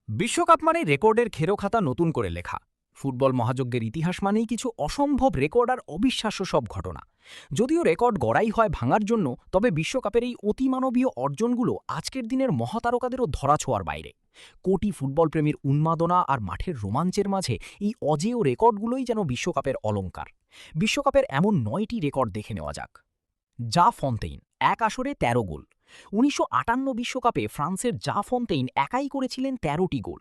বিশ্বকাপ মানে রেকর্ডের খেরোখাতা নতুন করে লেখা। ফুটবল মহাযজ্ঞের ইতিহাস মানেই কিছু অসম্ভব রেকর্ড আর অবিশ্বাস্য সব ঘটনা। যদিও রেকর্ড গড়াই হয় ভাঙার জন্য, তবে বিশ্বকাপের এই অতিমানবীয় অর্জনগুলো আজকের দিনের মহাতারকাদেরও ধরাছোঁয়ার বাইরে। কোটি ফুটবল প্রেমীর উন্মাদনা আর মাঠের রোমাঞ্চের মাঝে এই অজেয় রেকর্ডগুলোই যেন বিশ্বকাপের অলংকার। বিশ্বকাপের এমন ৯টি রেকর্ড দেখে নেওয়া যাক। জা ফন্তেইন, এক আসরে ১৩ গোল। ১৯৫৮ বিশ্বকাপে ফ্রান্সের জা ফন্তেইন একাই করেছিলেন ১৩টি গোল।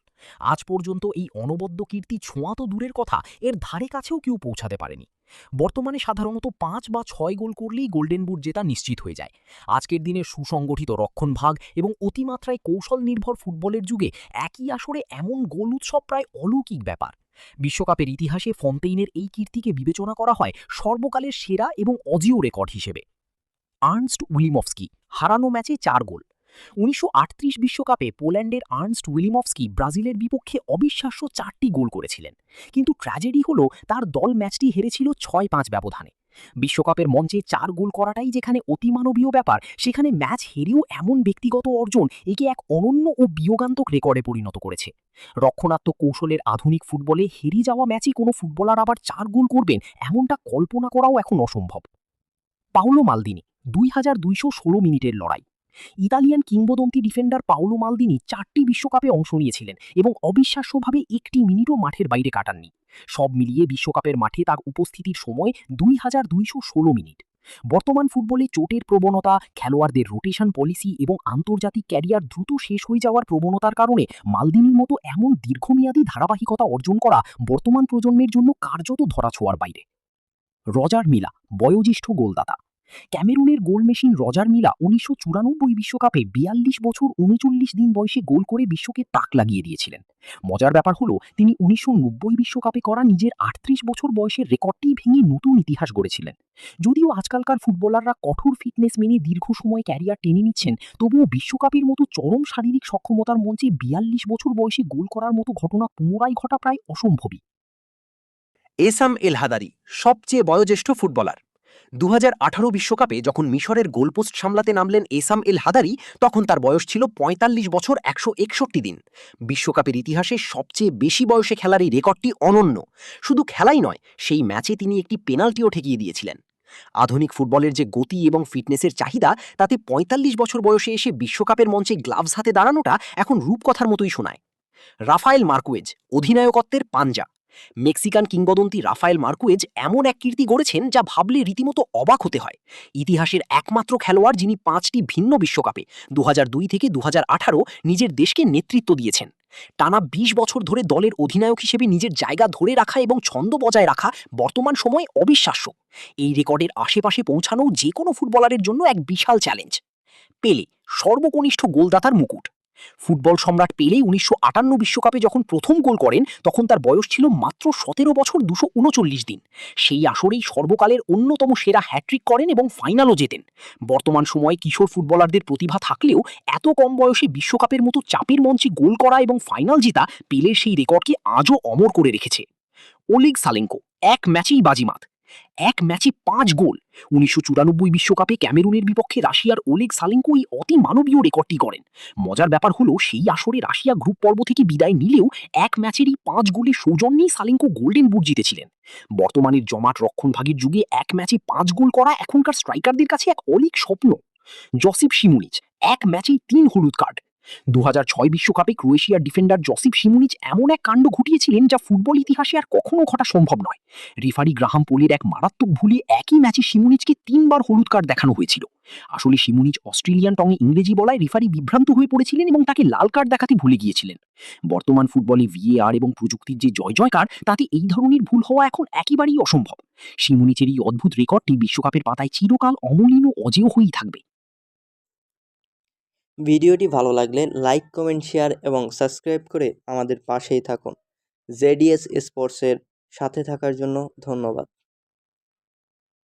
আজ পর্যন্ত এই অনবদ্য কীর্তি ছোঁয়া তো দূরের কথা, এর ধারে কাছেও কেউ পৌঁছাতে পারেনি। বর্তমানে সাধারণত ৫ বা ৬ গোল করলেই গোল্ডেন বুট জেতা নিশ্চিত হয়ে যায়। আজকের দিনে সুসংগঠিত রক্ষণভাগ এবং অতিমাত্রায় কৌশল নির্ভর ফুটবলের যুগে একই আসরে এমন গোল উৎসব প্রায় অলৌকিক ব্যাপার। বিশ্বকাপের ইতিহাসে ফন্তেইনের এই কীর্তিকে বিবেচনা করা হয় সর্বকালের সেরা এবং অজেয় রেকর্ড হিসেবে। আর্নস্ট উলিমভস্কি, হারানো ম্যাচে ৪ গোল। ১৯৩৮ বিশ্বকাপে পোল্যান্ডের আর্নস্ট উলিমভস্কি ব্রাজিলের বিপক্ষে অবিশ্বাস্য ৪টি গোল করেছিলেন। কিন্তু ট্র্যাজেডি হল তার দল ম্যাচটি হেরেছিল ৬-৫ ব্যবধানে। বিশ্বকাপের মঞ্চে ৪ গোল করাটাই যেখানে অতিমানবীয় ব্যাপার, সেখানে ম্যাচ হেরেও এমন ব্যক্তিগত অর্জন একে এক অনন্য ও বিয়োগান্তক রেকর্ডে পরিণত করেছে। রক্ষণাত্মক কৌশলের আধুনিক ফুটবলে হেরে যাওয়া ম্যাচে কোনো ফুটবলার আবার ৪ গোল করবেন এমনটা কল্পনা করাও এখন অসম্ভব। পাওলো মালদিনি, ২,২১৬ মিনিটের লড়াই। ইতালিয়ান কিংবদন্তি ডিফেন্ডার পাওলো মালদিনি ৪টি বিশ্বকাপে অংশ নিয়েছিলেন এবং অবিশ্বাস্যভাবে একটি মিনিটও মাঠের বাইরে কাটাননি। সব মিলিয়ে বিশ্বকাপের মাঠে তার উপস্থিতির সময় ২,২১৬ মিনিট। বর্তমান ফুটবলে চোটের প্রবণতা, খেলোয়াড়দের রোটেশন পলিসি এবং আন্তর্জাতিক ক্যারিয়ার দ্রুত শেষ হয়ে যাওয়ার প্রবণতার কারণে মালদিনির মতো এমন দীর্ঘমেয়াদী ধারাবাহিকতা অর্জন করা বর্তমান প্রজন্মের জন্য কার্যত ধরাছোঁয়ার বাইরে। রজার মিলা, বয়োজ্যেষ্ঠ গোলদাতা। ক্যামেরুনের গোল মেশিন রজার মিলা ১৯৯৪ বিশ্বকাপে ৪২ বছর ৩৯ দিন বয়সে গোল করে বিশ্বকে তাক লাগিয়ে দিয়েছিলেন। মজার ব্যাপার হলো তিনি ১৯৯০ বিশ্বকাপে করা নিজের ৩৮ বছর বয়সের রেকর্ডটি ভেঙে নতুন ইতিহাস গড়েছিলেন। যদিও আজকালকার ফুটবলাররা কঠোর ফিটনেস মেনে দীর্ঘ সময় ক্যারিয়ার টেনে নিচ্ছেন, তবুও বিশ্বকাপের মতো চরম শারীরিক সক্ষমতার মঞ্চে ৪২ বছর বয়সে গোল করার মতো ঘটনা পুনরায় ঘটা প্রায় অসম্ভবই। এসাম এল হাদারি সবচেয়ে বয়োজ্যেষ্ঠ ফুটবলার। ২০১৮ বিশ্বকাপে যখন মিশরের গোলপোস্ট সামলাতে নামলেন এসাম এল হাদারি, তখন তার বয়স ছিল ৪৫ বছর ১৬১ দিন। বিশ্বকাপের ইতিহাসে সবচেয়ে বেশি বয়সে খেলার এই রেকর্ডটি অনন্য। শুধু খেলাই নয়, সেই ম্যাচে তিনি একটি পেনাল্টিও ঠেকিয়ে দিয়েছিলেন। আধুনিক ফুটবলের যে গতি এবং ফিটনেসের চাহিদা, তাতে ৪৫ বছর বয়সে এসে বিশ্বকাপের মঞ্চে গ্লাভস হাতে দাঁড়ানোটা এখন রূপকথার মতোই শোনায়। রাফায়েল মার্কুয়েজ, অধিনায়কত্বের পাঞ্জা। মেক্সিকান কিংবদন্তি রাফায়েল মার্কুয়েজ এমন এক কীর্তি গড়েছেন যা ভাবলে রীতিমতো অবাক হতে হয়। ইতিহাসের একমাত্র খেলোয়াড় যিনি ৫টি ভিন্ন বিশ্বকাপে ২০০২ থেকে ২০১৮ নিজের দেশকে নেতৃত্ব দিয়েছেন। টানা ২০ বছর ধরে দলের অধিনায়ক হিসেবে নিজের জায়গা ধরে রাখা এবং ছন্দ বজায় রাখা বর্তমান সময়ে অবিশ্বাস্য। এই রেকর্ডের আশেপাশে পৌঁছানো যে কোনো ফুটবলারের জন্য এক বিশাল চ্যালেঞ্জ। পেলে, সর্বকনিষ্ঠ গোলদাতার মুকুট। ফুটবল সম্রাট পেলে ১৯৫৮ বিশ্বকাপে যখন প্রথম গোল করেন, তখন তার বয়স ছিল মাত্র ১৭ বছর ২৩৯ দিন। সেই আসরেই সর্বকালের অন্যতম সেরা হ্যাট্রিক করেন এবং ফাইনালও জেতেন। বর্তমান সময়ে কিশোর ফুটবলারদের প্রতিভা থাকলেও এত কম বয়সে বিশ্বকাপের মতো চাপের মঞ্চে গোল করা এবং ফাইনাল জেতা পেলের সেই রেকর্ডকে আজও অমর করে রেখেছে। ওলেগ সালেঙ্কো, এক ম্যাচেই বাজিমাত। এক ম্যাচে ৫ গোল। ১৯৯৪ বিশ্বকাপে ক্যামেরুনের বিপক্ষে রাশিয়ার ওলেগ সালেঙ্কো এই অতিমানবীয় রেকর্ডটি করেন। মজার ব্যাপার হলো, সেই আসরে রাশিয়া গ্রুপ পর্ব থেকে বিদায় নিলেও এক ম্যাচেরই ৫ গোলের সৌজন্যেই সালেঙ্কো গোল্ডেন বুট জিতেছিলেন। বর্তমানের জমাট রক্ষণভাগের যুগে এক ম্যাচে ৫ গোল করা এখনকার স্ট্রাইকারদের কাছে এক অলীক স্বপ্ন। জসিপ শিমুনিচ, এক ম্যাচেই ৩ হলুদ কার্ড। ২০০৬ বিশ্বকাপে ক্রোয়েশিয়ার ডিফেন্ডার জসিপ শিমুনিচ এমন এক কাণ্ড ঘটিয়েছিলেন যা ফুটবল ইতিহাসে আর কখনো ঘটা সম্ভব নয়। রেফারি গ্রাহাম পোলের এক মারাত্মক ভুলে একই ম্যাচে শিমুনিচকে ৩ বার হলুদ কার্ড দেখানো হয়েছিল। আসলে শিমুনিচ অস্ট্রেলিয়ান টঙে ইংরেজি বলায় রেফারি বিভ্রান্ত হয়ে পড়েছিলেন এবং তাকে লাল কার্ড দেখাতে ভুলে গিয়েছিলেন। বর্তমান ফুটবলে ভিএআর এবং প্রযুক্তির যে জয়জয়কার, তাতে এই ধরনের ভুল হওয়া এখন একেবারেই অসম্ভব। শিমুনিচের এই অদ্ভুত রেকর্ডটি বিশ্বকাপের পাতায় চিরকাল অমলিন ও অজেয় হয়েই থাকবে। ভিডিওটি ভালো লাগলে লাইক, কমেন্ট, শেয়ার এবং সাবস্ক্রাইব করে আমাদের পাশেই থাকুন। জেডিএস স্পোর্টসের সাথে থাকার জন্য ধন্যবাদ।